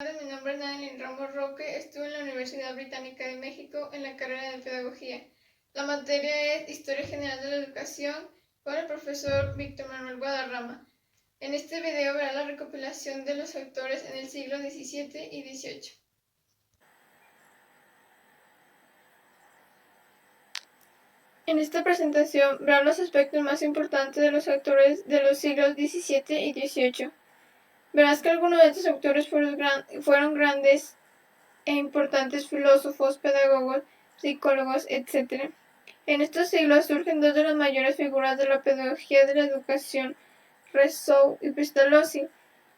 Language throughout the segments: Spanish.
Mi nombre es Nadine Ramos Roque, estudio en la Universidad Británica de México en la carrera de Pedagogía. La materia es Historia General de la Educación con el profesor Víctor Manuel Guadarrama. En este video verá la recopilación de los autores en el siglo XVII y XVIII. En esta presentación verá los aspectos más importantes de los autores de los siglos XVII y XVIII. Verás que algunos de estos autores fueron grandes e importantes filósofos, pedagogos, psicólogos, etc. En estos siglos surgen dos de las mayores figuras de la pedagogía de la educación, Rousseau y Pestalozzi.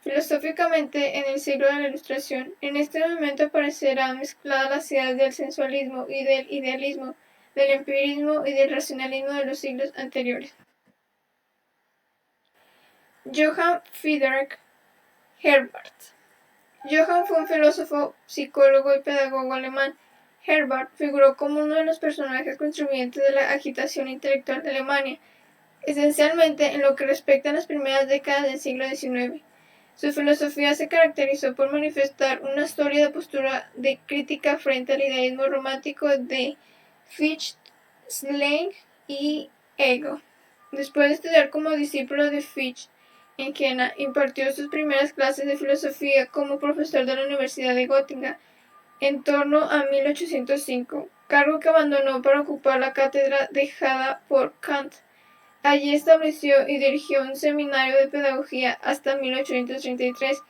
Filosóficamente, en el siglo de la Ilustración, en este momento aparecerán mezcladas las ideas del sensualismo y del idealismo, del empirismo y del racionalismo de los siglos anteriores. Johann Friedrich Herbart. Johann fue un filósofo, psicólogo y pedagogo alemán. Herbart figuró como uno de los personajes contribuyentes de la agitación intelectual de Alemania, esencialmente en lo que respecta a las primeras décadas del siglo XIX. Su filosofía se caracterizó por manifestar una sólida postura de crítica frente al idealismo romántico de Fichte, Schelling y Hegel. Después de estudiar como discípulo de Fichte en Jena, impartió sus primeras clases de filosofía como profesor de la Universidad de Gotinga en torno a 1805, cargo que abandonó para ocupar la cátedra dejada por Kant. Allí estableció y dirigió un seminario de pedagogía hasta 1833,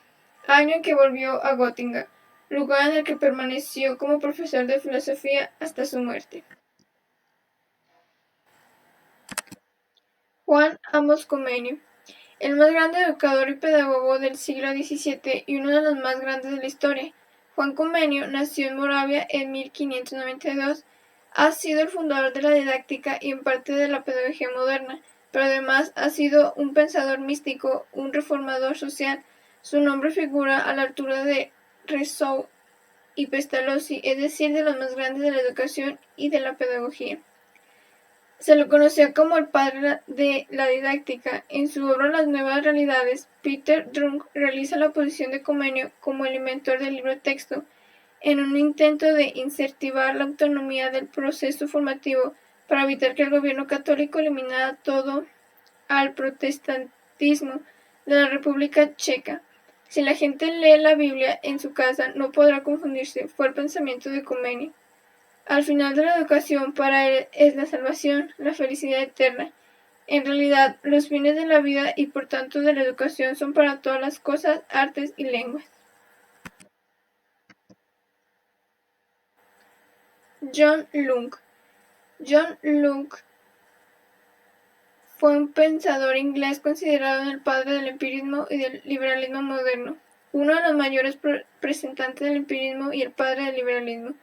año en que volvió a Gotinga, lugar en el que permaneció como profesor de filosofía hasta su muerte. Juan Amos Comenius, el más grande educador y pedagogo del siglo XVII y uno de los más grandes de la historia. Juan Comenius nació en Moravia en 1592. Ha sido el fundador de la didáctica y en parte de la pedagogía moderna, pero además ha sido un pensador místico, un reformador social. Su nombre figura a la altura de Rousseau y Pestalozzi, es decir, de los más grandes de la educación y de la pedagogía. Se lo conocía como el padre de la didáctica. En su obra Las nuevas realidades, Peter Drucker realiza la posición de Comenius como el inventor del libro-texto, en un intento de incentivar la autonomía del proceso formativo para evitar que el gobierno católico eliminara todo al protestantismo de la República Checa. Si la gente lee la Biblia en su casa, no podrá confundirse, fue el pensamiento de Comenius. Al final de la educación para él es la salvación, la felicidad eterna. En realidad, los fines de la vida y por tanto de la educación son para todas las cosas, artes y lenguas. John Locke. John Locke fue un pensador inglés considerado el padre del empirismo y del liberalismo moderno, uno de los mayores representantes del empirismo y el padre del liberalismo.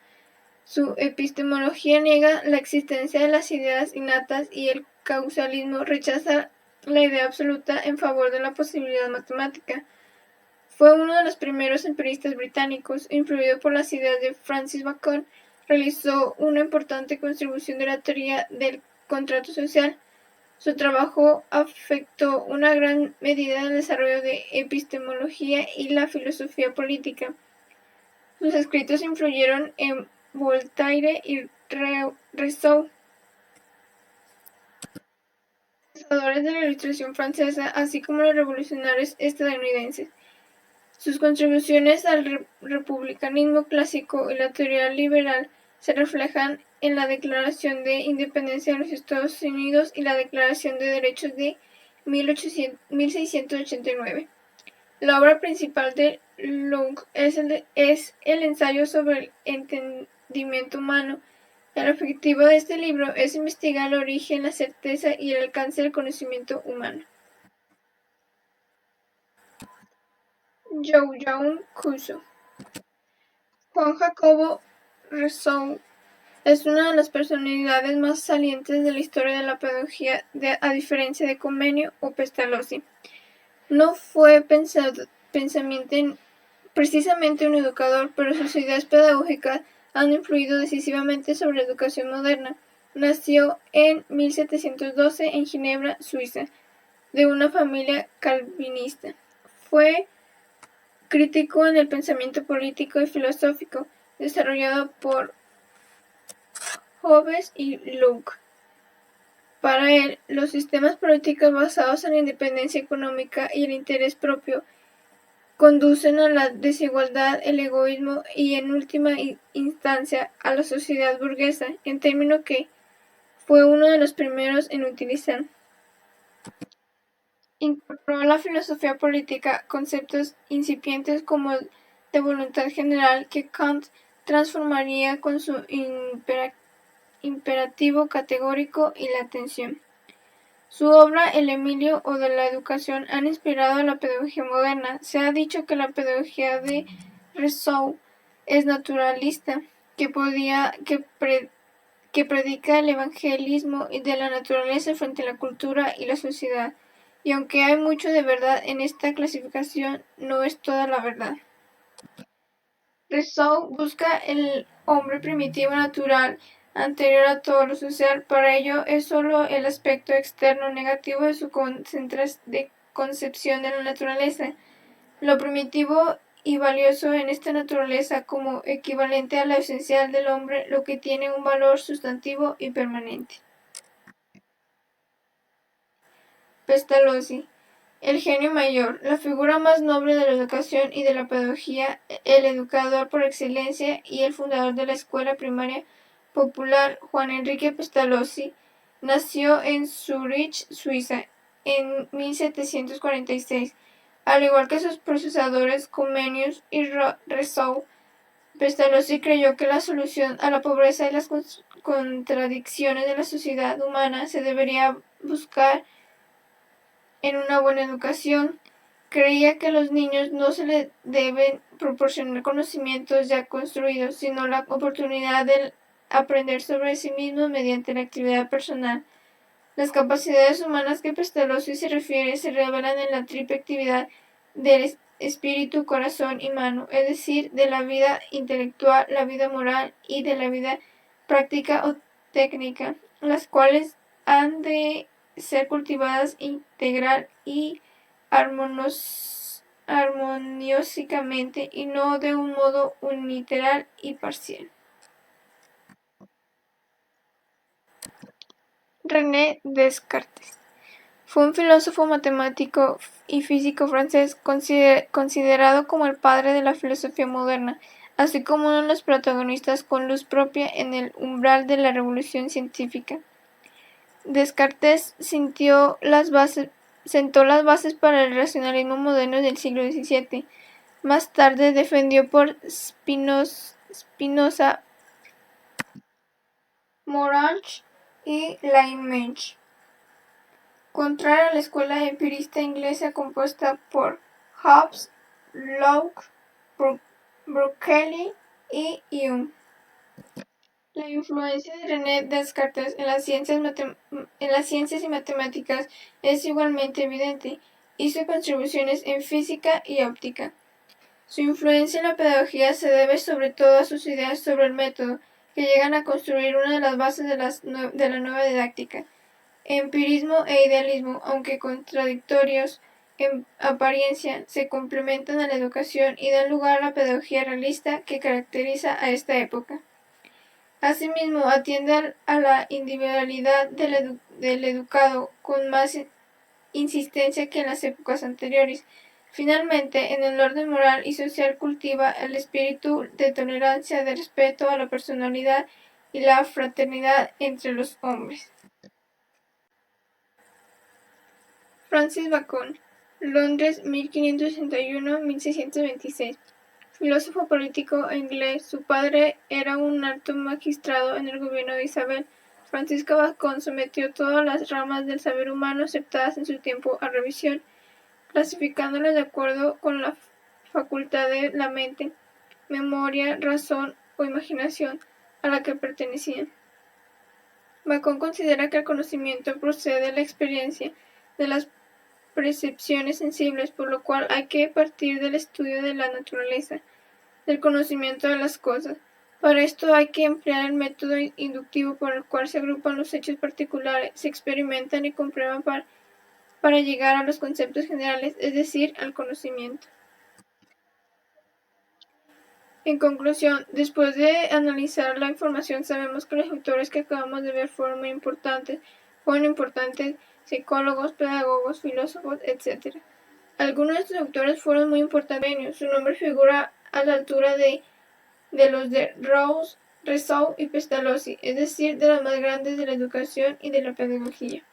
Su epistemología niega la existencia de las ideas innatas y el causalismo rechaza la idea absoluta en favor de la posibilidad matemática. Fue uno de los primeros empiristas británicos, influido por las ideas de Francis Bacon, realizó una importante contribución de la teoría del contrato social. Su trabajo afectó una gran medida el desarrollo de epistemología y la filosofía política. Sus escritos influyeron en Voltaire y Rousseau, pensadores de la Ilustración francesa, así como los revolucionarios estadounidenses. Sus contribuciones al republicanismo clásico y la teoría liberal se reflejan en la Declaración de Independencia de los Estados Unidos y la Declaración de Derechos de 1689. La obra principal de Locke es el ensayo sobre el entendimiento humano. El objetivo de este libro es investigar el origen, la certeza y el alcance del conocimiento humano. Jean Cousteau. Juan Jacobo Rousseau es una de las personalidades más salientes de la historia de la pedagogía, a diferencia de Comenius o Pestalozzi. No fue precisamente un educador, pero sus ideas pedagógicas han influido decisivamente sobre la educación moderna. Nació en 1712 en Ginebra, Suiza, de una familia calvinista. Fue crítico en el pensamiento político y filosófico, desarrollado por Hobbes y Locke. Para él, los sistemas políticos basados en la independencia económica y el interés propio conducen a la desigualdad, el egoísmo y, en última instancia, a la sociedad burguesa, en término que fue uno de los primeros en utilizar. Incorporó a la filosofía política conceptos incipientes como el de voluntad general que Kant transformaría con su imperativo categórico y la atención. Su obra El Emilio o de la educación han inspirado a la pedagogía moderna. Se ha dicho que la pedagogía de Rousseau es naturalista, que predica el evangelismo de la naturaleza frente a la cultura y la sociedad. Y aunque hay mucho de verdad en esta clasificación, no es toda la verdad. Rousseau busca el hombre primitivo natural, anterior a todo lo social. Para ello es sólo el aspecto externo negativo de su concepción de la naturaleza, lo primitivo y valioso en esta naturaleza como equivalente a lo esencial del hombre, lo que tiene un valor sustantivo y permanente. Pestalozzi. El genio mayor, la figura más noble de la educación y de la pedagogía, el educador por excelencia y el fundador de la escuela primaria popular, Juan Enrique Pestalozzi, nació en Zúrich, Suiza, en 1746. Al igual que sus predecesores Comenius y Rousseau, Pestalozzi creyó que la solución a la pobreza y las contradicciones de la sociedad humana se debería buscar en una buena educación. Creía que a los niños no se les deben proporcionar conocimientos ya construidos, sino la oportunidad de aprender sobre sí mismos mediante la actividad personal. Las capacidades humanas que Pestalozzi se refiere se revelan en la triple actividad del espíritu, corazón y mano, es decir, de la vida intelectual, la vida moral y de la vida práctica o técnica, las cuales han de ser cultivadas integral y armoniosamente y no de un modo unilateral y parcial. René Descartes fue un filósofo, matemático y físico francés considerado como el padre de la filosofía moderna, así como uno de los protagonistas con luz propia en el umbral de la revolución científica. Descartes sentó las bases para el racionalismo moderno del siglo XVII. Más tarde defendió por Spinoza, Morange y Leibniz, contrario a la escuela empirista inglesa compuesta por Hobbes, Locke, Berkeley y Hume. La influencia de René Descartes en las ciencias y matemáticas es igualmente evidente. Hizo contribuciones en física y óptica. Su influencia en la pedagogía se debe sobre todo a sus ideas sobre el método, que llegan a construir una de las bases de la nueva didáctica. Empirismo e idealismo, aunque contradictorios en apariencia, se complementan a la educación y dan lugar a la pedagogía realista que caracteriza a esta época. Asimismo, atiende a la individualidad del educado con más insistencia que en las épocas anteriores. Finalmente, en el orden moral y social cultiva el espíritu de tolerancia, de respeto a la personalidad y la fraternidad entre los hombres. Francis Bacon, Londres, 1561-1626. Filósofo político inglés, su padre era un alto magistrado en el gobierno de Isabel. Francisco Bacon sometió todas las ramas del saber humano aceptadas en su tiempo a revisión, clasificándolas de acuerdo con la facultad de la mente, memoria, razón o imaginación a la que pertenecían. Bacon considera que el conocimiento procede de la experiencia, de las percepciones sensibles, por lo cual hay que partir del estudio de la naturaleza, del conocimiento de las cosas. Para esto hay que emplear el método inductivo por el cual se agrupan los hechos particulares, se experimentan y comprueban para llegar a los conceptos generales, es decir, al conocimiento. En conclusión, después de analizar la información, sabemos que los autores que acabamos de ver fueron importantes psicólogos, pedagogos, filósofos, etc. Algunos de estos autores fueron muy importantes. Su nombre figura a la altura de los de Rousseau y Pestalozzi, es decir, de los más grandes de la educación y de la pedagogía.